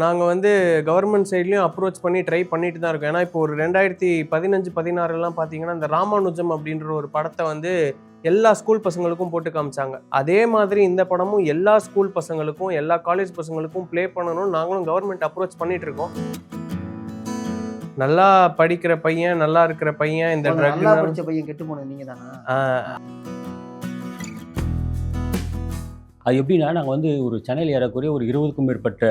நாங்க வந்து government சைட்லயும் approach பண்ணி ட்ரை பண்ணிட்டு தான் இருக்கோம். ஏன்னா இப்போ ஒரு 2015, 16 பார்த்தீங்கன்னா, இந்த ராமானுஜம் அப்படின்ற ஒரு படத்த வந்து எல்லா ஸ்கூல் பசங்களுக்கும் போட்டு காமிச்சாங்க. அதே மாதிரி இந்த படமும் எல்லா ஸ்கூல் பசங்களுக்கும், எல்லா காலேஜ் பசங்களுக்கும் ப்ளே பண்ணணும்னு நாங்களும் கவர்மெண்ட் அப்ரோச் பண்ணிட்டு இருக்கோம். நல்லா படிக்கிற பையன், நல்லா இருக்கிற பையன் இந்த நல்லா படிச்ச பையன் கெட்டு போனது நீங்க தானா? அது எப்படின்னா, நாங்கள் வந்து ஒரு சென்னையில் ஏறக்குறைய ஒரு 20க்கும் மேற்பட்ட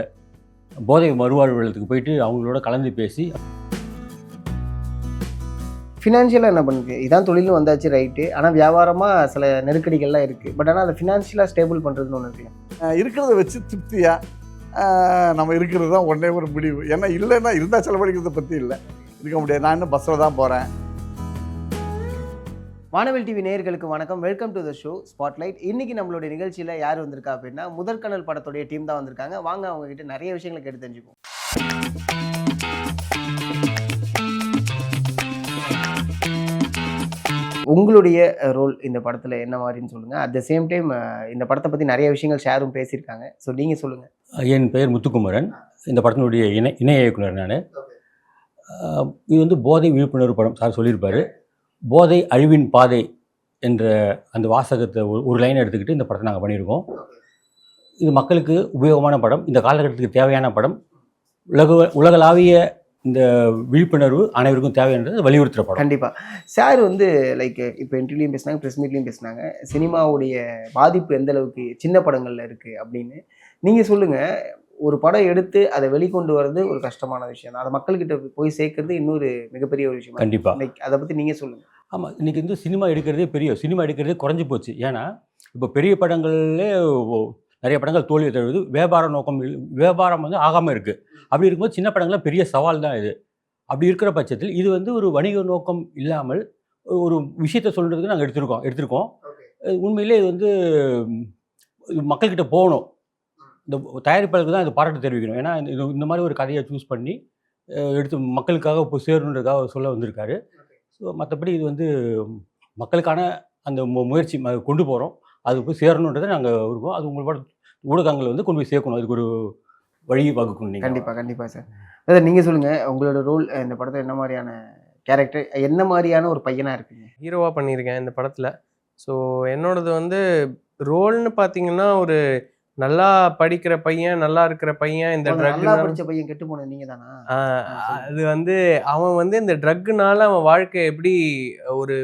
போதை மறுவாழ்வுக்கு போயிட்டு அவங்களோட கலந்து பேசி ஃபினான்ஷியலாக என்ன பண்ணுது? இதான் தொழில்னு வந்தாச்சு ரைட்டு. ஆனால் வியாபாரமாக சில நெருக்கடிகள்லாம் இருக்குது. பட் ஆனால் அதை ஃபினான்ஷியலாக ஸ்டேபிள் பண்ணுறதுன்னு ஒன்று இருக்குல்ல. இருக்கிறத வச்சு திருப்தியாக நம்ம இருக்கிறது தான் ஒன்றே ஒரு முடிவு. ஏன்னா இல்லைன்னா இருந்தால் செலவழிக்கிறத பற்றி இல்லை, இருக்க முடியாது. நான் இன்னும் பஸ்ஸில் தான் போகிறேன். வானவில் டிவி நேயர்களுக்கு வணக்கம். Welcome to the show spotlight. இன்றைக்கி நம்மளுடைய நிகழ்ச்சியில் யார் வந்திருக்கா அப்படின்னா, முதற்கனல் படத்துடைய டீம் தான் வந்திருக்காங்க. வாங்க அவங்ககிட்ட நிறைய விஷயங்களை கேட்டு தெரிஞ்சுப்போம். உங்களுடைய ரோல் இந்த படத்தில் என்ன மாதிரின்னு சொல்லுங்கள். அட் த சேம் டைம் இந்த படத்தை பற்றி நிறைய விஷயங்கள் ஷேரும் பேசியிருக்காங்க. ஸோ நீங்கள் சொல்லுங்கள். என் பெயர் முத்துக்குமரன். இந்த படத்தினுடைய இணை இயக்குனர் நான். இது வந்து போதை விழிப்புணர்வு படம். சார் சொல்லியிருப்பார். போதை அழிவின் பாதை என்ற அந்த வாசகத்தை ஒரு லைன் எடுத்துக்கிட்டு இந்த படத்தை நாங்கள் பண்ணியிருக்கோம். இது மக்களுக்கு உபயோகமான படம், இந்த காலகட்டத்துக்கு தேவையான படம், உலகளாவிய இந்த விழிப்புணர்வு அனைவருக்கும் தேவைன்றது வலியுறுத்துகிற படம். கண்டிப்பாக சார் வந்து லைக் இப்போ இன்டர்வியூலையும் பேசினாங்க, ப்ரெஸ் மீட்லேயும் பேசினாங்க. சினிமாவுடைய பாதிப்பு எந்த அளவுக்கு சின்ன படங்களில் இருக்குது அப்படின்னு நீங்கள் சொல்லுங்கள். ஒரு படம் எடுத்து அதை வெளிக்கொண்டு வர்றது ஒரு கஷ்டமான விஷயம் தான். அதை மக்கள்கிட்ட போய் சேர்க்கறது இன்னொரு மிகப்பெரிய ஒரு விஷயம். கண்டிப்பாக லைக் அதை பற்றி நீங்கள் சொல்லுங்கள். ஆமாம், இன்றைக்கி வந்து சினிமா எடுக்கிறதே குறைஞ்சி போச்சு. ஏன்னா இப்போ பெரிய படங்கள்லே நிறைய படங்கள் தோல்வி தழுவுது. வியாபாரம் வந்து ஆகாமல் இருக்குது. அப்படி இருக்கும்போது சின்ன படங்கள்லாம் பெரிய சவால் தான் இது. அப்படி இருக்கிற பட்சத்தில் இது வந்து ஒரு வணிக நோக்கம் இல்லாமல் ஒரு விஷயத்தை சொல்கிறதுக்கு நாங்கள் எடுத்திருக்கோம். உண்மையிலே இது வந்து மக்கள்கிட்ட போகணும். இந்த தயாரிப்பாளருக்கு தான் இது பாராட்டு தெரிவிக்கணும். ஏன்னா இந்த மாதிரி ஒரு கதையை சூஸ் பண்ணி எடுத்து மக்களுக்காக போய் சேரணுன்றதுக்காக சொல்ல வந்திருக்காரு. ஸோ மற்றபடி இது வந்து மக்களுக்கான அந்த முயற்சி கொண்டு போகிறோம். அது போய் சேரணுன்றதை நாங்கள் இருக்கோம். அது உங்களோட ஊடகங்கள் வந்து கொண்டு போய் சேர்க்கணும். அதுக்கு ஒரு வழி வகுக்கணும். கண்டிப்பாக சார். அதாவது நீங்கள் சொல்லுங்கள், உங்களோட ரோல் இந்த படத்தில் என்ன மாதிரியான கேரக்டர், என்ன மாதிரியான ஒரு பையனாக இருக்குங்க? ஹீரோவாக பண்ணியிருக்கேன் இந்த படத்தில். ஸோ என்னோடது வந்து ரோல்னு பார்த்தீங்கன்னா, ஒரு நல்லா படிக்கிற பையன், நல்லா இருக்கிற பையன் இந்த நல்லா படிச்ச பையன் கெட்டு போனது நீங்க தானா? அது வந்து அவன் வந்து இந்த ட்ரக்குனால அவன் வாழ்க்கை எப்படி ஒரு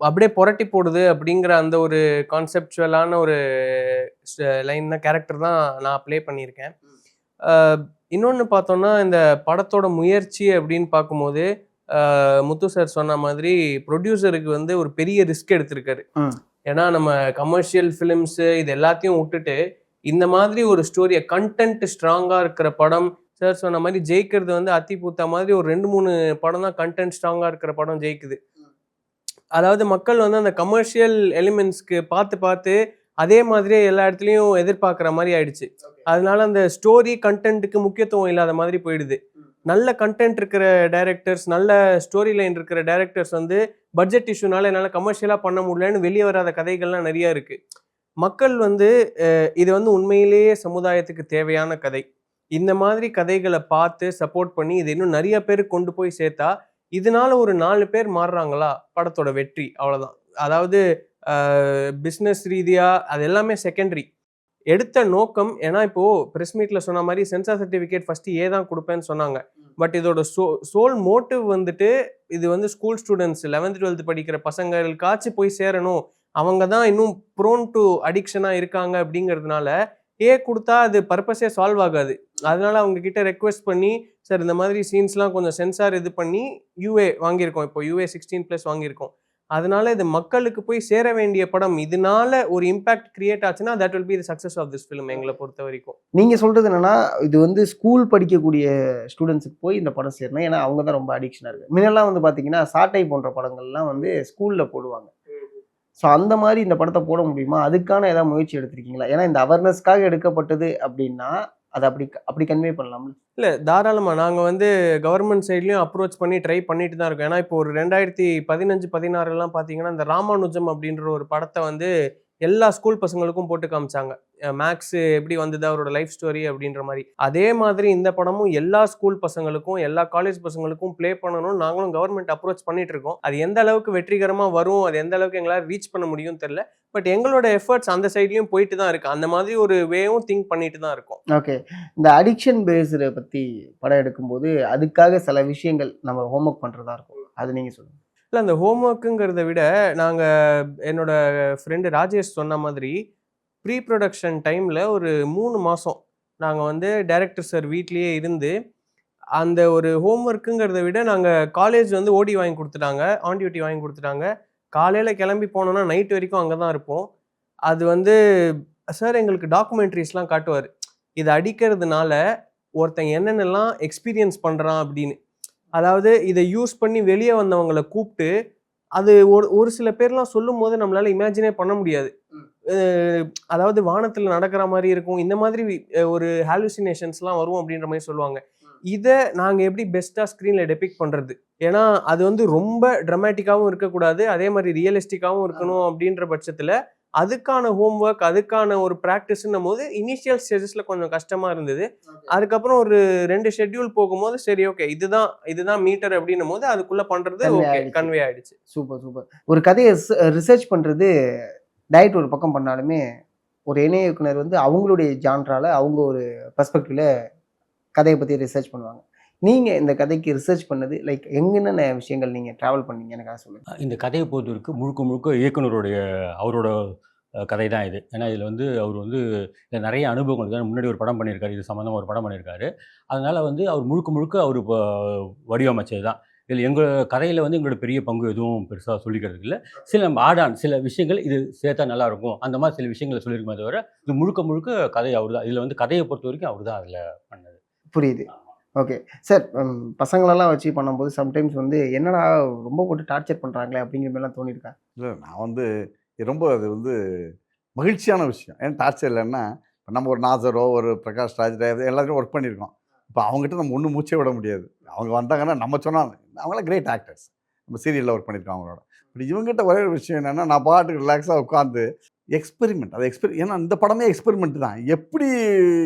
அப்படியே புரட்டி போடுது அப்படிங்கிற அந்த ஒரு கான்செப்டுவலான ஒரு லைன் தான், கேரக்டர் தான் நான் ப்ளே பண்ணியிருக்கேன். இன்னொன்று பார்த்தோம்னா, இந்த படத்தோட முயற்சி அப்படின்னு பார்க்கும்போது முத்து சார் சொன்ன மாதிரி ப்ரொடியூசருக்கு வந்து ஒரு பெரிய ரிஸ்க் எடுத்திருக்காரு. ஏன்னா நம்ம கமர்ஷியல் ஃபிலிம்ஸு இது எல்லாத்தையும் விட்டுட்டு இந்த மாதிரி ஒரு ஸ்டோரியை கண்டென்ட் ஸ்ட்ராங்காக இருக்கிற படம், சார் சொன்ன மாதிரி ஜெயிக்கிறது வந்து அத்தி பூத்தா மாதிரி ஒரு 2-3 படம் தான் கண்டென்ட் ஸ்ட்ராங்காக இருக்கிற படம் ஜெயிக்குது. அதாவது மக்கள் வந்து அந்த கமர்ஷியல் எலிமெண்ட்ஸ்க்கு பார்த்து அதே மாதிரியே எல்லா இடத்துலையும் எதிர்பார்க்குற மாதிரி ஆயிடுச்சு. அதனால அந்த ஸ்டோரி கண்டென்ட்டுக்கு முக்கியத்துவம் இல்லாத மாதிரி போயிடுது. நல்ல கண்டென்ட் இருக்கிற டைரக்டர்ஸ், நல்ல ஸ்டோரி லைன் இருக்கிற டைரக்டர்ஸ் வந்து பட்ஜெட் இஷ்யூனால என்னால் கமர்ஷியலாக பண்ண முடியலன்னு வெளியே வராத கதைகள்லாம் நிறையா இருக்குது. மக்கள் வந்து இது வந்து உண்மையிலேயே சமுதாயத்துக்கு தேவையான கதை. இந்த மாதிரி கதைகளை பார்த்து சப்போர்ட் பண்ணி இது இன்னும் நிறைய பேருக்கு கொண்டு போய் சேர்த்தா இதனால ஒரு 4 பேர் மாறுறாங்களா, படத்தோட வெற்றி அவ்வளோதான். அதாவது பிஸ்னஸ் ரீதியாக அது எல்லாமே செகண்டரி. எடுத்த நோக்கம், ஏன்னா இப்போது ப்ரெஸ் மீட்டில் சொன்ன மாதிரி சென்சார் சர்டிஃபிகேட் ஃபஸ்ட்டு தான் கொடுப்பேன்னு சொன்னாங்க. பட் இதோட சோல் மோட்டிவ் வந்துட்டு இது வந்து ஸ்கூல் ஸ்டூடெண்ட்ஸ் 11th 12th படிக்கிற பசங்களுக்காச்சும் போய் சேரணும், அவங்க தான் இன்னும் ப்ரோன் டு அடிக்ஷனாக இருக்காங்க அப்படிங்கிறதுனால கொடுத்தா அது பர்பஸே சால்வ் ஆகாது. அதனால அவங்க கிட்ட ரெக்வெஸ்ட் பண்ணி, சார் இந்த மாதிரி சீன்ஸ்லாம் கொஞ்சம் சென்சார் இது பண்ணி UA வாங்கியிருக்கோம். இப்போ UA 16+ வாங்கியிருக்கோம். அதனால இது மக்களுக்கு போய் சேர வேண்டிய படம். இதனால ஒரு இம்பாக்ட் கிரியேட் ஆச்சுன்னா that will be the success of this film எங்களை பொறுத்த வரைக்கும். நீங்கள் சொல்கிறது என்னன்னா, இது வந்து ஸ்கூல் படிக்கக்கூடிய ஸ்டூடெண்ட்ஸுக்கு போய் இந்த படம் சேரணும். ஏன்னா அவங்க தான் ரொம்ப அடிக்ஷனாக இருக்குது. முன்னெல்லாம் வந்து பார்த்தீங்கன்னா சாட்டை போன்ற படங்கள்லாம் வந்து ஸ்கூலில் போடுவாங்க. ஸோ அந்த மாதிரி இந்த படத்தை போட முடியுமா? அதுக்கான ஏதாவது முயற்சி எடுத்திருக்கீங்களா? ஏன்னா இந்த அவேர்னஸ்க்காக எடுக்கப்பட்டது அப்படின்னா அதை அப்படி கன்வே பண்ணலாம்ல? இல்லை, தாராளமாக. நாங்கள் வந்து கவர்மெண்ட் சைட்லேயும் அப்ரோச் பண்ணி ட்ரை பண்ணிட்டு தான் இருக்கோம். ஏன்னா இப்போ ஒரு 2015, 16 பார்த்தீங்கன்னா இந்த ராமானுஜம் அப்படின்ற ஒரு படத்தை வந்து எல்லா ஸ்கூல் பசங்களுக்கும் போட்டு காமிச்சாங்க. மேக்ஸ் எப்படி வந்தது அவரோட லைஃப் ஸ்டோரி அப்படின்ற மாதிரி. அதே மாதிரி இந்த படமும் எல்லா ஸ்கூல் பசங்களுக்கும் எல்லா காலேஜ் பசங்களுக்கும் ப்ளே பண்ணணும்னு நாங்களும் கவர்மெண்ட் அப்ரோச் பண்ணிட்டு இருக்கோம். அது எந்த அளவுக்கு வெற்றிகரமா வரும், அது எந்த அளவுக்கு எங்களால் ரீச் பண்ண முடியும்னு தெரியல. பட் எங்களோட எஃபர்ட்ஸ் அந்த சைட்லயும் போயிட்டு தான் இருக்கு. அந்த மாதிரி ஒரு வேவும் திங்க் பண்ணிட்டு தான் இருக்கோம். ஓகே. இந்த அடிக்ஷன் பேஸ்டு பத்தி படம் எடுக்கும்போது அதுக்காக சில விஷயங்கள் நம்ம ஹோம்ஒர்க் பண்றதா இருக்கும். அது நீங்க சொல்லுங்க. இல்லை, அந்த ஹோம்ஒர்க்குங்கிறத விட என்னோட ஃப்ரெண்டு ராஜேஷ் சொன்ன மாதிரி ப்ரீ ப்ரொடக்ஷன் டைமில் ஒரு 3 மாதம் நாங்கள் வந்து டைரக்டர் சார் வீட்லேயே இருந்து அந்த ஒரு ஹோம்ஒர்க்குங்கிறத விட நாங்கள் காலேஜ் வந்து ஓடி வாங்கி கொடுத்துட்டாங்க, ஆன் டியூட்டி வாங்கி கொடுத்துட்டாங்க. காலையில் கிளம்பி போனோன்னா நைட் வரைக்கும் அங்கே தான் இருப்போம். அது வந்து சார் எங்களுக்கு டாக்குமெண்ட்ரிஸ்லாம் காட்டுவார். இது அடிக்கிறதுனால ஒருத்தன் என்னென்னலாம் எக்ஸ்பீரியன்ஸ் பண்ணுறான் அப்படின்னு. அதாவது இதை யூஸ் பண்ணி வெளியே வந்தவங்களை கூப்பிட்டு அது ஒரு சில பேர்லாம் சொல்லும் போது நம்மளால இமேஜினே பண்ண முடியாது. அதாவது வானத்தில் நடக்கிற மாதிரி இருக்கும், இந்த மாதிரி ஒரு ஹாலுசினேஷன்ஸ்லாம் வரும் அப்படின்ற மாதிரி சொல்லுவாங்க. இதை நாங்கள் எப்படி பெஸ்ட்டாக ஸ்க்ரீனில் டெபிக் பண்ணுறது? ஏன்னா அது வந்து ரொம்ப ட்ரமேட்டிக்காகவும் இருக்கக்கூடாது, அதே மாதிரி ரியலிஸ்டிக்காகவும் இருக்கணும். அப்படின்ற பட்சத்தில் அதுக்கான ஹோம்ஒர்க், அதுக்கான ஒரு ப்ராக்டிஸ்ன்னும் போது இனிஷியல் ஸ்டேஜஸில் கொஞ்சம் கஷ்டமாக இருந்தது. அதுக்கப்புறம் ஒரு 2 ஷெட்யூல் போகும்போது சரி ஓகே இதுதான் மீட்டர் அப்படின்னும் போது அதுக்குள்ளே பண்ணுறது ஓகே கன்வே ஆயிடுச்சு. Super super. ஒரு கதையை ரிசர்ச் பண்ணுறது டைரக்ட் ஒரு பக்கம் பண்ணாலுமே ஒரு இணை இயக்குனர் வந்து அவங்களுடைய ஜான்ரால அவங்க ஒரு பெர்ஸ்பெக்டிவ்ல கதையை பற்றி ரிசர்ச் பண்ணுவாங்க. நீங்கள் இந்த கதைக்கு ரிசர்ச் பண்ணது லைக் என்னென்ன விஷயங்கள் நீங்கள் ட்ராவல் பண்ணீங்க எனக்காக சொல்லுங்கள். இந்த கதையை பொறுத்தவரைக்கும் முழுக்க முழுக்க இயக்குனருடைய அவரோட கதை தான் இது. ஏன்னா இதில் வந்து அவர் வந்து நிறைய அனுபவங்கள் தான். முன்னாடி ஒரு படம் பண்ணியிருக்காரு, இது சம்மந்தமாக ஒரு படம் பண்ணியிருக்காரு. அதனால் வந்து அவர் முழுக்க முழுக்க அவர் இப்போ வடிவமைச்சது தான். இதில் எங்கள் கதையில் வந்து எங்களோட பெரிய பங்கு எதுவும் பெருசாக சொல்லிக்கிறதுக்கு இல்லை. சில ஆடான் சில விஷயங்கள் இது சேர்த்தா நல்லாயிருக்கும் அந்த மாதிரி சில விஷயங்களை சொல்லியிருக்குமே தவிர இது முழுக்க முழுக்க கதை அவர் தான். இதில் வந்து கதையை பொறுத்த வரைக்கும் அவர் தான் அதில் பண்ணது. புரியுது. Okay sir. பசங்களெல்லாம் வச்சு பண்ணும்போது சம்டைம்ஸ் வந்து என்னடா ரொம்ப போட்டு டார்ச்சர் பண்ணுறாங்களே அப்படிங்கிற மாதிரிலாம் தோணியிருக்கேன். இல்லை, நான் வந்து ரொம்ப அது வந்து மகிழ்ச்சியான விஷயம். ஏன்னா டார்ச்சர் இல்லைன்னா நம்ம ஒரு நாசரோ ஒரு பிரகாஷ் ராஜ் எல்லாத்தையும் ஒர்க் பண்ணியிருக்கோம். இப்போ அவங்ககிட்ட நம்ம ஒன்றும் மூச்சே விட முடியாது. அவங்க வந்தாங்கன்னா நம்ம சொன்னால் அவங்களாம் கிரேட் ஆக்டர்ஸ், நம்ம சீரியலில் ஒர்க் பண்ணியிருக்கோம் அவங்களோட. பட் இவங்ககிட்ட ஒரே ஒரு விஷயம் என்னென்னா நான் பாட்டுக்கு ரிலாக்ஸாக உட்காந்து எக்ஸ்பெரிமெண்ட், அது ஏன்னா இந்த படமே எக்ஸ்பெரிமெண்ட் தான். எப்படி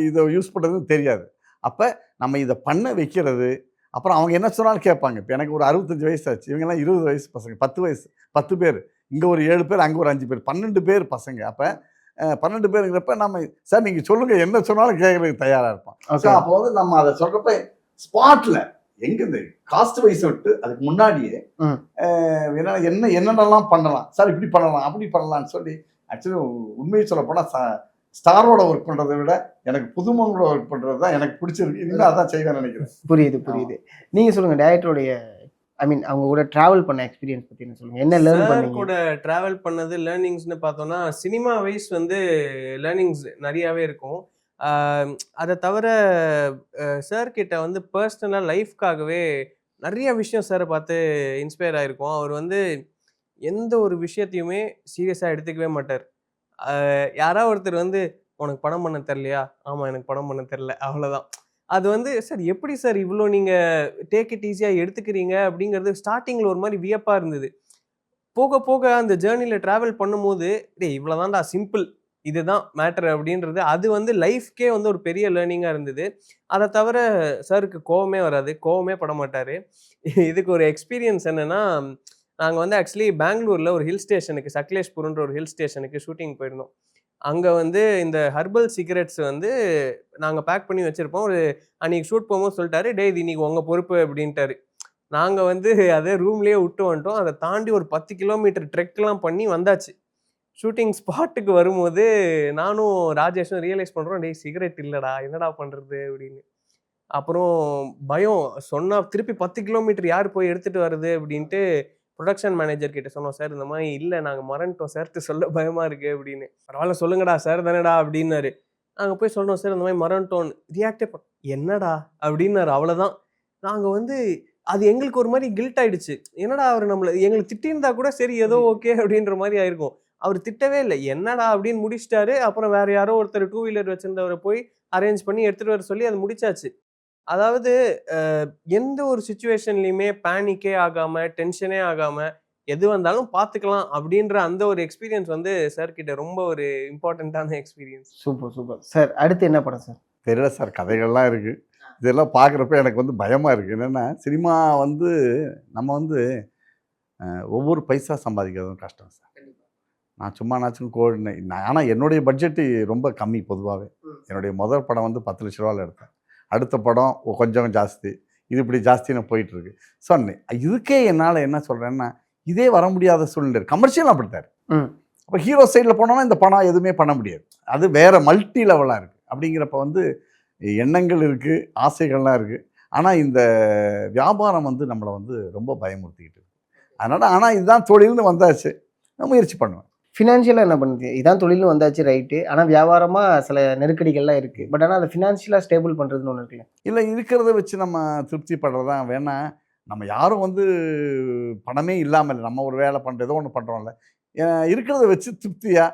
இதை யூஸ் பண்ணுறதுன்னு தெரியாது. அப்போ நம்ம இதை பண்ண வைக்கிறது, அப்புறம் அவங்க என்ன சொன்னாலும் கேட்பாங்க. இப்போ எனக்கு ஒரு 65 வயசு ஆச்சு, இவங்கெல்லாம் 20 வயசு பசங்க, 10 வயசு 10 பேர், இங்கே ஒரு 7 பேர், அங்கே ஒரு 5 பேர், 12 பேர் பசங்க. அப்போ 12 பேருங்கிறப்ப நம்ம சார் நீங்கள் சொல்லுங்கள் என்ன சொன்னாலும் கேட்குறதுக்கு தயாராக இருப்போம். ஸோ அப்போ வந்து நம்ம அதை சொல்கிறப்ப ஸ்பாட்டில் எங்கேருந்து காஸ்ட் வைஸ் விட்டு அதுக்கு முன்னாடியே என்னென்னலாம் பண்ணலாம் சார், இப்படி பண்ணலாம் அப்படி பண்ணலான்னு சொல்லி. ஆக்சுவலி உண்மையை சொல்ல போனால் ஸ்டாரோட ஒர்க் பண்ணுறதை விட எனக்கு புதுமங்களோட ஒர்க் பண்ணுறது தான் எனக்கு பிடிச்சிருக்கு. இனிமேல் அதான் செய்வேன்னு நினைக்கிறேன். புரியுது. நீங்கள் சொல்லுங்கள் டைரக்டருடைய அவங்க கூட ட்ராவல் பண்ண எக்ஸ்பீரியன்ஸ் பற்றி என்ன சொல்லுங்கள். என்ன லேர்ன் பண்ணீங்க? கூட ட்ராவல் பண்ணது லேர்னிங்ஸ்னு பார்த்தோன்னா சினிமா வைஸ் வந்து லேர்னிங்ஸ் நிறையாவே இருக்கும். அதை தவிர சார் கிட்ட வந்து பர்சனலாக லைஃப்காகவே நிறைய விஷயம் சாரை பார்த்து இன்ஸ்பயர் ஆகிருக்கும். அவர் வந்து எந்த ஒரு விஷயத்தையுமே சீரியஸாக எடுத்துக்கவே மாட்டார். யாராவது ஒருத்தர் வந்து உனக்கு படம் பண்ண தெரிலையா? ஆமாம் எனக்கு படம் பண்ண தெரில, அவ்வளோதான். அது வந்து சார் எப்படி சார் இவ்வளோ நீங்கள் டேக் இட் ஈஸியாக எடுத்துக்கிறீங்க அப்படிங்கிறது ஸ்டார்டிங்கில் ஒரு மாதிரி வியப்பாக இருந்தது. போக போக அந்த ஜேர்னியில் ட்ராவல் பண்ணும்போது இவ்வளோதான்டா சிம்பிள், இதுதான் மேட்டர் அப்படின்றது அது வந்து லைஃப்கே வந்து ஒரு பெரிய லேர்னிங்காக இருந்தது. அதை தவிர சாருக்கு கோவமே வராது, கோவமே பட மாட்டார். இதுக்கு ஒரு எக்ஸ்பீரியன்ஸ் என்னென்னா, நாங்கள் வந்து ஆக்சுவலி பெங்களூரில் ஒரு ஹில் ஸ்டேஷனுக்கு, சக்லேஷ்பூர்ன்ற ஒரு ஹில் ஸ்டேஷனுக்கு ஷூட்டிங் போயிருந்தோம். அங்கே வந்து இந்த ஹர்பல் சிகரெட்ஸ் வந்து நாங்கள் பேக் பண்ணி வச்சுருப்போம். ஒரு அன்றைக்கி ஷூட் போகும்போது சொல்லிட்டாரு, இது இன்னைக்கு உங்கள் பொறுப்பு அப்படின்ட்டாரு. நாங்கள் வந்து அதே ரூம்லேயே விட்டு வந்துட்டோம். அதை தாண்டி ஒரு 10 கிலோமீட்டர் ட்ரெக்லாம் பண்ணி வந்தாச்சு. ஷூட்டிங் ஸ்பாட்டுக்கு வரும்போது நானும் ராஜேஷும் ரியலைஸ் பண்ணுறோம், சிகரெட் இல்லைடா என்னடா பண்ணுறது அப்படின்னு. அப்புறம் பயம், சொன்னால் திருப்பி 10 கிலோமீட்டர் யார் போய் எடுத்துகிட்டு வருது அப்படின்ட்டு ப்ரொடக்ஷன் மேனேஜர் கிட்ட சொன்னோம். சார் இந்த மாதிரி இல்லை நாங்கள் மறந்துட்டோம் சார்ட்டு சொல்ல பயமாக இருக்குது அப்படின்னு. பரவாயில்ல சொல்லுங்கடா சார் தானேடா அப்படின்னாரு. நாங்கள் போய் சொன்னோம் சார் இந்த மாதிரி மறந்துட்டோன்னு. ரியாக்டே என்னடா அப்படின்னாரு. அவ்வளோதான். நாங்கள் வந்து அது எங்களுக்கு ஒரு மாதிரி கில்ட் ஆயிடுச்சு. என்னடா அவர் எங்களுக்கு திட்டிருந்தா கூட சரி ஏதோ ஓகே அப்படின்ற மாதிரி ஆயிருக்கும். அவர் திட்டவே இல்லை, என்னடா அப்படின்னு முடிச்சிட்டாரு. அப்புறம் வேற யாரோ ஒருத்தர் 2 வீலர் வச்சிருந்தவரை போய் அரேஞ்ச் பண்ணி எடுத்துகிட்டு வர சொல்லி அது முடிச்சாச்சு. அதாவது எந்த ஒரு சுச்சுவேஷன்லையுமே பேனிக்கே ஆகாமல் டென்ஷனே ஆகாமல் எது வந்தாலும் பார்த்துக்கலாம் அப்படின்ற அந்த ஒரு எக்ஸ்பீரியன்ஸ் வந்து சார் கிட்ட ரொம்ப ஒரு இம்பார்ட்டண்ட்டான எக்ஸ்பீரியன்ஸ். Super super sir. அடுத்து என்ன படம் சார்? தெரியல சார், கதைகள்லாம் இருக்குது. இதெல்லாம் பார்க்குறப்ப எனக்கு வந்து பயமாக இருக்குது. என்னென்னா சினிமா வந்து நம்ம வந்து ஒவ்வொரு பைசா சம்பாதிக்கிறதும் கஷ்டம் சார். நான் சும்மா நாச்சும் கோடினேன். ஆனால் என்னுடைய பட்ஜெட்டு ரொம்ப கம்மி பொதுவாகவே. என்னுடைய முதல் படம் வந்து 10 லட்ச ரூபாவில் எடுத்தேன். அடுத்த படம் கொஞ்சம் ஜாஸ்தி, இது இப்படி ஜாஸ்தின்னு போயிட்டுருக்கு. ஸோ இதுக்கே என்னால் என்ன சொல்கிறேன்னா, இதே வர முடியாத சூழ்நிலை கமர்ஷியலும் அப்படித்தாரு. அப்போ ஹீரோ சைடில் போனோன்னா இந்த படம் எதுவுமே பண்ண முடியாது. அது வேறு மல்டி லெவலாக இருக்குது. அப்படிங்கிறப்ப வந்து எண்ணங்கள் இருக்குது, ஆசைகள்லாம் இருக்குது. ஆனால் இந்த வியாபாரம் வந்து நம்மளை வந்து ரொம்ப பயமுறுத்திக்கிட்டு இருக்கு. அதனால் ஆனால் இதுதான் தொழில்னு வந்தாச்சு, நான் முயற்சி பண்ணுவேன். ஃபினான்ஷியலாக என்ன பண்ணுது? இதான் தொழில்னு வந்தாச்சு ரைட்டு. ஆனால் வியாபாரமாக சில நெருக்கடிகள்லாம் இருக்குது. பட் ஆனால் அதை ஃபினான்ஷியலாக ஸ்டேபிள் பண்ணுறதுன்னு ஒன்று இருக்குல்ல. இல்லை, இருக்கிறத வச்சு நம்ம திருப்தி படுறதான் வேணா. நம்ம யாரும் வந்து பணமே இல்லாமல் இல்லை, நம்ம ஒரு வேலை பண்ணுற ஏதோ ஒன்று பண்ணுறோம்ல, இருக்கிறத வச்சு திருப்தியாக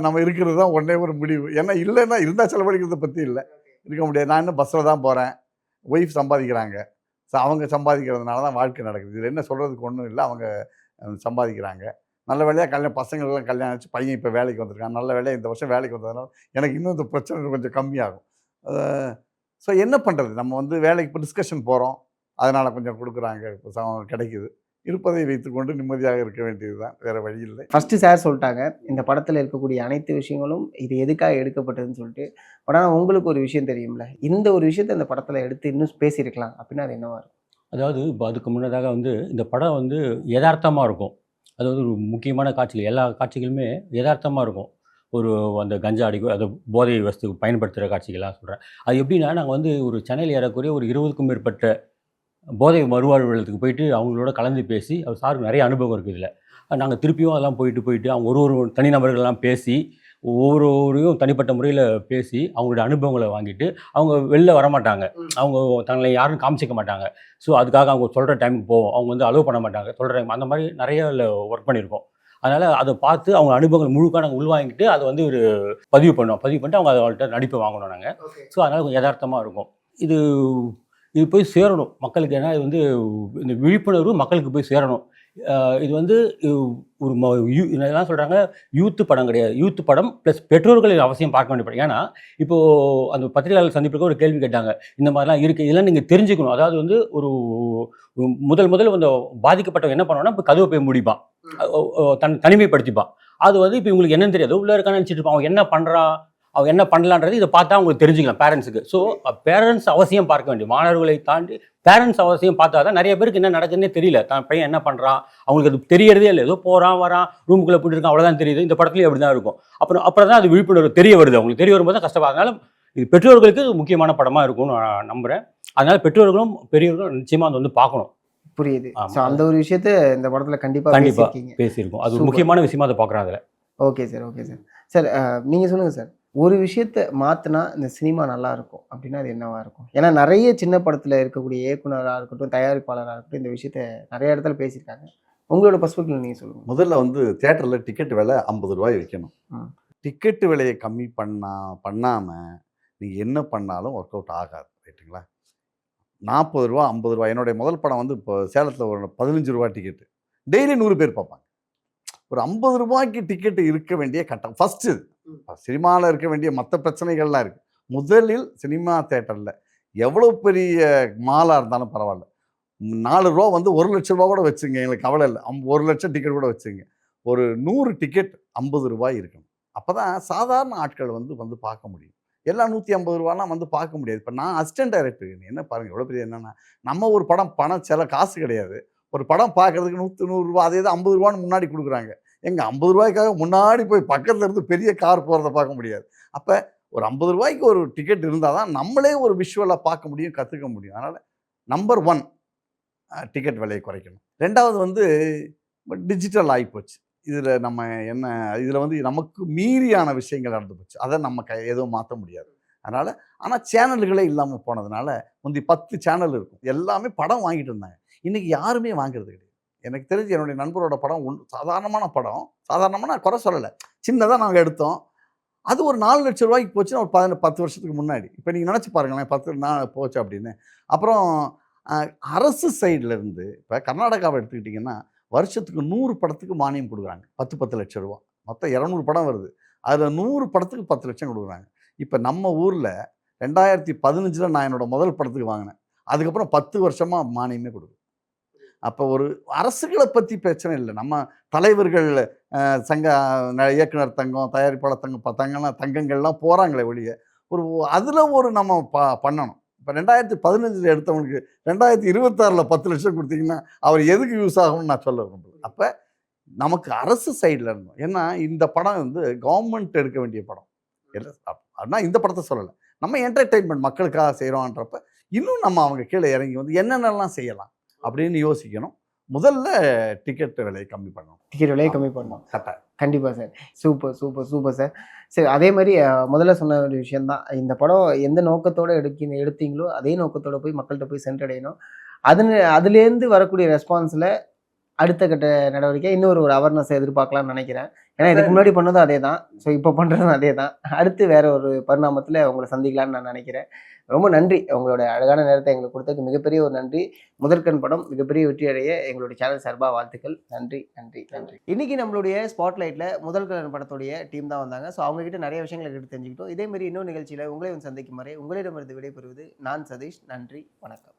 நம்ம இருக்கிறது தான் ஒன்றே ஒரு முடிவு. ஏன்னா இல்லைன்னா இருந்தால் செலவழிக்கிறத பற்றி இல்லை, இருக்க முடியாது. நான் இன்னும் பஸ்ஸில் தான் போகிறேன், ஒய்ஃப் சம்பாதிக்கிறாங்க. ஸோ அவங்க சம்பாதிக்கிறதுனால தான் வாழ்க்கை நடக்குது. இதில் என்ன சொல்கிறதுக்கு ஒன்றும் இல்லை. அவங்க சம்பாதிக்கிறாங்க. நல்ல வேலையாக பசங்களுக்கெல்லாம் கல்யாணம் ஆச்சு, பையன் இப்போ வேலைக்கு வந்திருக்கான். நல்ல வேலையாக இந்த வருஷம் வேலைக்கு வந்ததுனால எனக்கு இன்னும் இந்த பிரச்சனை கொஞ்சம் கம்மியாகும். ஸோ என்ன பண்ணுறது, நம்ம வந்து வேலைக்கு இப்போ டிஸ்கஷன் போகிறோம், அதனால் கொஞ்சம் கொடுக்குறாங்க, இப்போ கிடைக்குது. இருப்பதை வைத்துக்கொண்டு நிம்மதியாக இருக்க வேண்டியது தான், வேறு வழி இல்லை. ஃபஸ்ட்டு சார் சொல்லிட்டாங்க இந்த படத்தில் இருக்கக்கூடிய அனைத்து விஷயங்களும் இது எதுக்காக எடுக்கப்பட்டதுன்னு சொல்லிட்டு. பட் ஆனால் உங்களுக்கு ஒரு விஷயம் தெரியும்ல, இந்த ஒரு விஷயத்தை இந்த படத்தில் எடுத்து இன்னும் பேசியிருக்கலாம் அப்படின்னா அது என்னவா இருக்கும்? அதாவது இப்போ அதுக்கு முன்னதாக வந்து இந்த படம் வந்து யதார்த்தமாக இருக்கும். அதாவது ஒரு முக்கியமான காட்சிகள், எல்லா காட்சிகளுமே யதார்த்தமாக இருக்கும். ஒரு அந்த கஞ்சா அடிக்கும், அது போதை வஸ்து பயன்படுத்துகிற காட்சிகளாக சொல்கிறேன். அது எப்படின்னா, நாங்கள் வந்து ஒரு சென்னையில் ஏறக்குறைய ஒரு 20க்கும் மேற்பட்ட போதை மறுவாழ்வுகளுக்கு போயிட்டு அவங்களோட கலந்து பேசி, அவர் சாருக்கு நிறைய அனுபவம் இருக்குது இதில். நாங்கள் திருப்பியும் அதெல்லாம் போயிட்டு அவங்க ஒரு தனிநபர்கள்லாம் பேசி, ஒவ்வொருவரையும் தனிப்பட்ட முறையில் பேசி அவங்களோட அனுபவங்களை வாங்கிட்டு அவங்க வெளில வரமாட்டாங்க. அவங்க தங்களை யாரும் காமிச்சிக்க மாட்டாங்க. ஸோ அதுக்காக அவங்க சொல்கிற டைமுக்கு போவோம். அவங்க வந்து அலோவ் பண்ண மாட்டாங்க சொல்கிற டைம். அந்த மாதிரி நிறைய ஒர்க் பண்ணியிருக்கோம். அதனால் அதை பார்த்து அவங்க அனுபவங்கள் முழுக்க நாங்கள் உள்வாங்கிட்டு அதை வந்து ஒரு பதிவு பண்ணிட்டு அவங்க அவங்கள்ட்ட நடிப்பை வாங்கணும் நாங்கள். ஸோ அதனால் கொஞ்சம் யதார்த்தமாக இருக்கும். இது போய் சேரணும் மக்களுக்கு. ஏன்னா இது வந்து இந்த விழிப்புணர்வு மக்களுக்கு போய் சேரணும். இது வந்து ஒரு என்ன சொல்கிறாங்க, யூத்து படம் கிடையாது. யூத்து படம் ப்ளஸ் பெற்றோர்கள் அவசியம் பார்க்க வேண்டிய படம். ஏன்னா இப்போது அந்த பத்திரிகையாளர் சந்திப்புக்கு ஒரு கேள்வி கேட்டாங்க, இந்த மாதிரிலாம் இருக்குது, இதெல்லாம் நீங்கள் தெரிஞ்சுக்கணும். அதாவது வந்து ஒரு முதல் வந்து பாதிக்கப்பட்டவங்க என்ன பண்ணுவான்னா, இப்போ கதவை போய் முடிப்பான், தனிமைப்படுத்திப்பான். அது வந்து இப்போ இவங்களுக்கு என்னன்னு தெரியாது, உள்ளே இருக்கான்னு நினச்சிட்டு இருப்பான். அவன் என்ன பண்ணுறான், அவன் என்ன பண்ணலான்றது இதை பார்த்தா அவங்களுக்கு தெரிஞ்சுக்கலாம் பேரண்ட்ஸுக்கு. ஸோ பேரண்ட்ஸ் அவசியம் பார்க்க வேண்டிய, மாணவர்களை தாண்டி பேரண்ட்ஸ் அவசியம் பார்த்தா தான் நிறைய பேருக்கு என்ன நடக்குதுன்னே தெரியல. தான் பையன் என்ன பண்ணுறான் அவங்களுக்கு அது தெரியறதே இல்லை. ஏதோ போகிறான் வரான் ரூமுக்குள்ளே போயிட்டுருக்கான், அவ்வளோதான் தெரியுது. இந்த படத்துலேயும் அப்படி தான் இருக்கும். அப்புறம் தான் அது விழிப்புணர்வு தெரிய வருது. அவங்களுக்கு தெரிய வரும்போது தான் கஷ்டப்படும். அதனால இது பெற்றோர்களுக்கு முக்கியமான படமாக இருக்கும்னு நான் நம்புகிறேன். அதனால் பெற்றோர்களும் பெரியவர்களும் நிச்சயமாக அதை வந்து பார்க்கணும். புரியுது. ஸோ அந்த ஒரு விஷயத்த இந்த படத்தில் கண்டிப்பாக பேசியிருக்கோம். அது முக்கியமான விஷயமா அதை பார்க்குறாங்க அதில். Okay sir. சார் நீங்கள் சொல்லுங்கள் சார், ஒரு விஷயத்தை மாற்றினா இந்த சினிமா நல்லா இருக்கும் அப்படின்னா அது என்னவா இருக்கும்? ஏன்னா நிறைய சின்ன படத்தில் இருக்கக்கூடிய இயக்குனராக இருக்கட்டும், தயாரிப்பாளராக இருக்கட்டும், இந்த விஷயத்த நிறைய இடத்துல பேசியிருக்காங்க. உங்களோட பர்ஸ்பெக்டிவ்ல நீங்கள் சொல்லுங்கள். முதல்ல வந்து தியேட்டரில் டிக்கெட் விலை 50 ரூபாய் வைக்கணும். டிக்கெட்டு விலையை கம்மி பண்ணாமல் நீங்கள் என்ன பண்ணாலும் ஒர்க் அவுட் ஆகாது. ரைட்டுங்களா? 40 ரூபா 50 ரூபா. என்னுடைய முதல் படம் வந்து இப்போ சேலத்தில் ஒரு 15 ரூபா டிக்கெட்டு, டெய்லி 100 பேர் பார்ப்பாங்க. ஒரு 50 ரூபாய்க்கு டிக்கெட்டு இருக்க வேண்டிய கட்டம் ஃபஸ்ட்டு. சினிமாவில் இருக்க வேண்டிய மற்ற பிரச்சனைகள்லாம் இருக்குது. முதலில் சினிமா தேட்டரில் எவ்வளோ பெரிய மாலாக இருந்தாலும் பரவாயில்ல, 4 ரூபா வந்து 1 லட்ச ரூபா கூட வச்சுங்க, எங்களுக்கு கவலை இல்லை. 1 லட்சம் டிக்கெட் கூட வச்சுங்க. ஒரு 100 டிக்கெட் 50 ரூபாய் இருக்கணும். அப்போ தான் சாதாரண ஆட்கள் வந்து பார்க்க முடியும். எல்லாம் 150 ரூபாலாம் வந்து பார்க்க முடியாது. இப்போ நான் அசிஸ்டன்ட் டைரக்டர், என்ன பாருங்கள் எவ்வளோ பெரிய என்னென்னா, நம்ம ஒரு படம் சில காசு கிடையாது. ஒரு படம் பார்க்குறதுக்கு 100 ரூபா, அதே தான் 50 ரூபான்னு முன்னாடி கொடுக்குறாங்க. எங்கள் 50 ரூபாய்க்காக முன்னாடி போய் பக்கத்தில் இருந்து பெரிய கார் போகிறத பார்க்க முடியாது. அப்போ ஒரு 50 ரூபாய்க்கு ஒரு டிக்கெட் இருந்தால் தான் நம்மளே ஒரு விஷுவலாக பார்க்க முடியும், கற்றுக்க முடியும். அதனால் நம்பர் 1 டிக்கெட் விலையை குறைக்கணும். 2வது வந்து டிஜிட்டல் ஆகிப்போச்சு. இதில் நம்ம என்ன, இதில் வந்து நமக்கு மீறியான விஷயங்கள் நடந்து போச்சு. அதை நம்ம எதுவும் மாற்ற முடியாது. அதனால் ஆனால் சேனல்களே இல்லாமல் போனதுனால முந்தி 10 சேனல் இருக்கும், எல்லாமே படம் வாங்கிட்டு இருந்தாங்க. இன்றைக்கி யாருமே வாங்குறது கிடையாது. எனக்கு தெரிஞ்சு என்னுடைய நண்பரோட படம் சாதாரணமான படம், சாதாரணமாக நான் குறை சொல்லலை, சின்னதாக நாங்கள் எடுத்தோம். அது ஒரு 4 லட்ச ரூபாய்க்கு போச்சுன்னா ஒரு 10 வருஷத்துக்கு முன்னாடி. இப்போ நீங்கள் நினச்சி பாருங்களேன், 10 நாள் போச்சு அப்படின்னு. அப்புறம் அரசு சைட்லேருந்து இப்போ கர்நாடகாவை எடுத்துக்கிட்டிங்கன்னா வருஷத்துக்கு 100 படத்துக்கு மானியம் கொடுக்குறாங்க. 10 லட்சம் ரூபா. மொத்தம் 200 படம் வருது. அதில் 100 படத்துக்கு 10 லட்சம் கொடுக்குறாங்க. இப்போ நம்ம ஊரில் 2015 நான் என்னோட முதல் படத்துக்கு வாங்கினேன். அதுக்கப்புறம் 10 வருஷமாக மானியமே கொடுக்குது. அப்போ ஒரு அரசுகளை பற்றி பிரச்சனை இல்லை. நம்ம தலைவர்கள் சங்க இயக்குனர் தங்கம், தயாரிப்பாளர் தங்கம், தங்கங்கள்லாம் போகிறாங்களே ஒழிய ஒரு அதில் ஒரு நம்ம பண்ணணும். இப்போ 2015 எடுத்தவனுக்கு 2026 10 லட்சம் கொடுத்தீங்கன்னா அவர் எதுக்கு யூஸ் ஆகும்னு நான் சொல்ல விரும்புகிறேன். அப்போ நமக்கு அரசு சைடில் இருந்தோம். ஏன்னா இந்த படம் வந்து கவர்மெண்ட் எடுக்க வேண்டிய படம். ஆனால் இந்த படத்தை சொல்லலை. நம்ம என்டர்டெயின்மெண்ட் மக்களுக்காக செய்கிறோன்றப்ப இன்னும் நம்ம அவங்க கீழே இறங்கி வந்து என்னென்னலாம் செய்யலாம் அப்படின்னு யோசிக்கணும். முதல்ல டிக்கெட் விலையை கம்மி பண்ணணும். டிக்கெட் விலையை கம்மி பண்ணணும். கரெக்டாக. கண்டிப்பாக sir. Super super super sir. சரி, அதே மாதிரி முதல்ல சொன்ன ஒரு விஷயந்தான், இந்த படம் எந்த நோக்கத்தோடு எடுத்தீங்களோ அதே நோக்கத்தோடு போய் மக்கள்கிட்ட போய் சென்றடையணும். அதுலேருந்து வரக்கூடிய ரெஸ்பான்ஸில் அடுத்த கட்ட நடவடிக்கை இன்னொரு அவேர்னஸ் எதிர்பார்க்கலாம்னு நினைக்கிறேன். ஏன்னா இதுக்கு முன்னாடி பண்ணதும் அதே தான், ஸோ இப்போ பண்ணுறதும் அதே தான். அடுத்து வேற ஒரு பரிணாமத்தில் உங்களை சந்திக்கலாம்னு நான் நினைக்கிறேன். ரொம்ப நன்றி, உங்களோட அழகான நேரத்தை எங்களுக்கு கொடுத்ததுக்கு மிகப்பெரிய ஒரு நன்றி. முதற்கண் படம் மிகப்பெரிய வெற்றி அடைய எங்களுடைய சேனல் சார்பாக வாழ்த்துக்கள். நன்றி நன்றி நன்றி. இன்னைக்கு நம்மளுடைய ஸ்பாட்லைட்டில் முதற்கண் படத்துடைய டீம் தான் வந்தாங்க. ஸோ அவங்ககிட்ட நிறைய விஷயங்களை எடுத்து தெரிஞ்சுக்கிட்டோம். இதே மாதிரி இன்னொரு நிகழ்ச்சியில் உங்களை சந்திக்கும் வரை உங்களிடமிருந்து விடைபெறுவது நான் சதீஷ். நன்றி, வணக்கம்.